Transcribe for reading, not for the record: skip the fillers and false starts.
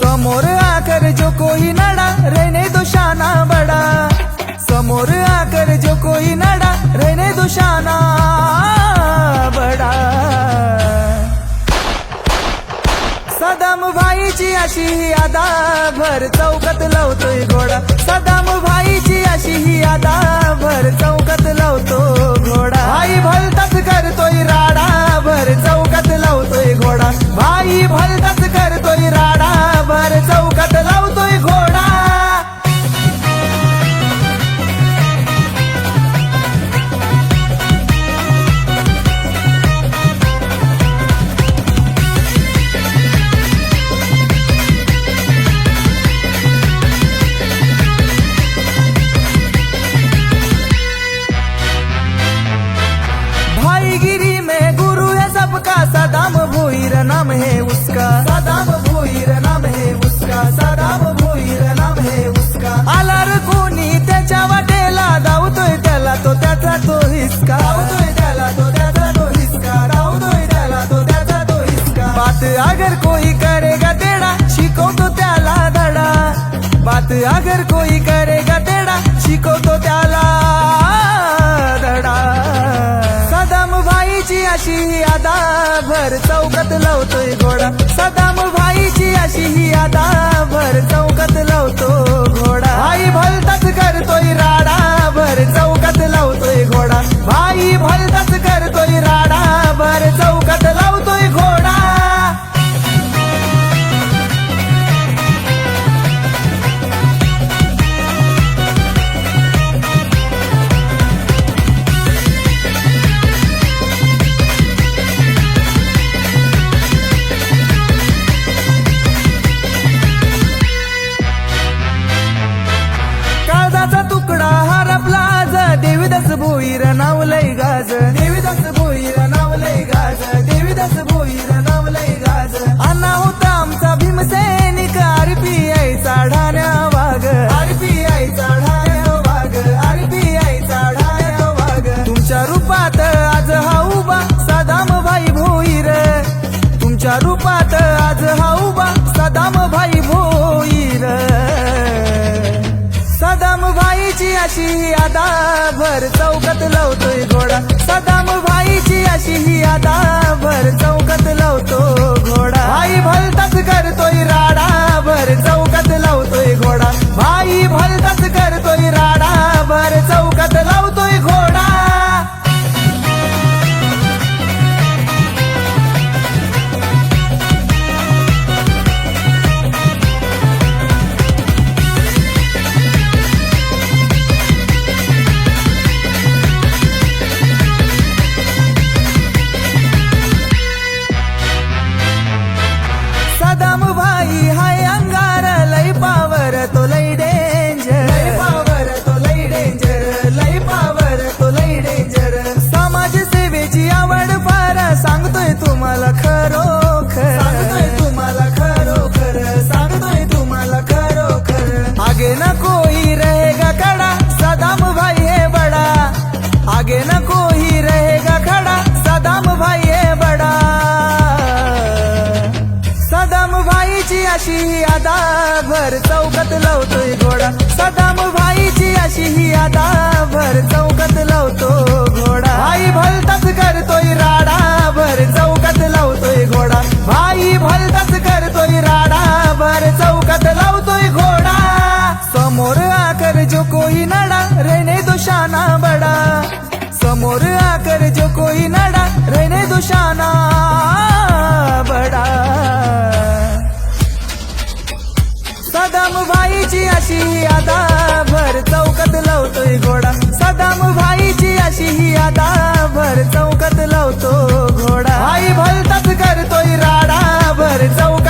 समोर आकर जो कोई नड़ा रहने दो शाना बड़ा, समोर आकर जो कोई नड़ा रहने दो शाना बड़ा। सदाम भाईची अशी ही आदा भर चौकात लावतोय घोडा, सदाम भाईची अशी ही आदा भर चौकात लावतो घोडा। भाई भलताच करतोय राडा भर चौकात लावतोय घोडा, भाई भलताच करतोय राडा भर चौकात लावतोय घोडा। भाईगिरी में गुरु है सबका, सदाम भोईर नाम है उसका, सदाम भोईर नाम है उसका, सदाम भोईर नाम है उसका। आलार कोणी त्याच्या वाटेला धावतोय त्याला तो त्याचा तो हिसका, धावतोय त्याला तो त्याचा तो हिसका, धावतोय त्याला तो त्याचा तो हिसका। बात अगर कोई करेगा तेरा शिकवतो त्याला धडा, बात अगर कोई करेगा तेरा शिकवतो त्याला धडा। सदाम भाईची अशी ही आदा भर चौकात लावतोय घोडा, सदाम भाईची अशी ही आदा भर चौकात लावतो घोडा। भाई भलताच करतोय राडा भर चौकात लावतोय घोडा, भाई भलताच करतोय राडा भर चौकात लावतोय घोडा। काळजाचा तुकडा हरपला आज, देवीदास भोईर नाव लय गाज, देवीदास भोईर नाव लय गाज, देवीदास भोईर नाव लय गाज। अण्णा होता आमचा भीमसैनिक, RPI ढाण्या वाघ, RPI ढाण्या वाघ, RPI ढाण्या वाघ। तुमच्या रूपात आज हा उभा सदाम भाई भोईर, तुमच्या रूपात आज हा उभा सदाम भाई भोईर। सदाम भाईची अशी ही आदा भर चौकात लावतोय घोडा, सदाम भाईची अशी ही आदा भर चौकात लावतो घोडा। भाई भलताच करतोय राडा भर चौकात लावतोय घोडा, भाई भलताच करतोय राडा भर चौकात लावतोय घोडा। सदाम भाई हाय अंगार लय पावर तो लय डेंजर, लय पावर तो लय डेंजर, लय पावर तो लय डेंजर। समाज सेवेची आवड फार सांगतोय तुम्हाला खरोखर, सांगतोय तुम्हाला खरोखर, सांगतोय तुम्हाला खरोखर। आगे न कोई रहेगा खड़ा सदाम भाई है बड़ा, आगे न कोई रहेगा खड़ा सदाम भाई है बड़ा। सदाम भाईची अशी ही आदा भर चौकात लावतोय घोडा, सदाम भाईची अशी ही आदा भर चौकात लावतो घोडा। भाई भलताच करतोय राडा भर चौकात लावतोय घोडा, भाई भलताच करतोय राडा भर चौकात लावतोय घोडा। समोर आकर जो कोई नड़ा रहने दो शाना बड़ा, समोर आकर जो कोई नड़ा रहने दो शाना बड़ा। सदाम भाईची अशी ही आदा भर चौकात लावतोय घोडा, सदाम भाईची अशी ही आदा भर चौकात लावतो घोडा। भाई भलताच करतोय राडा भर चौकात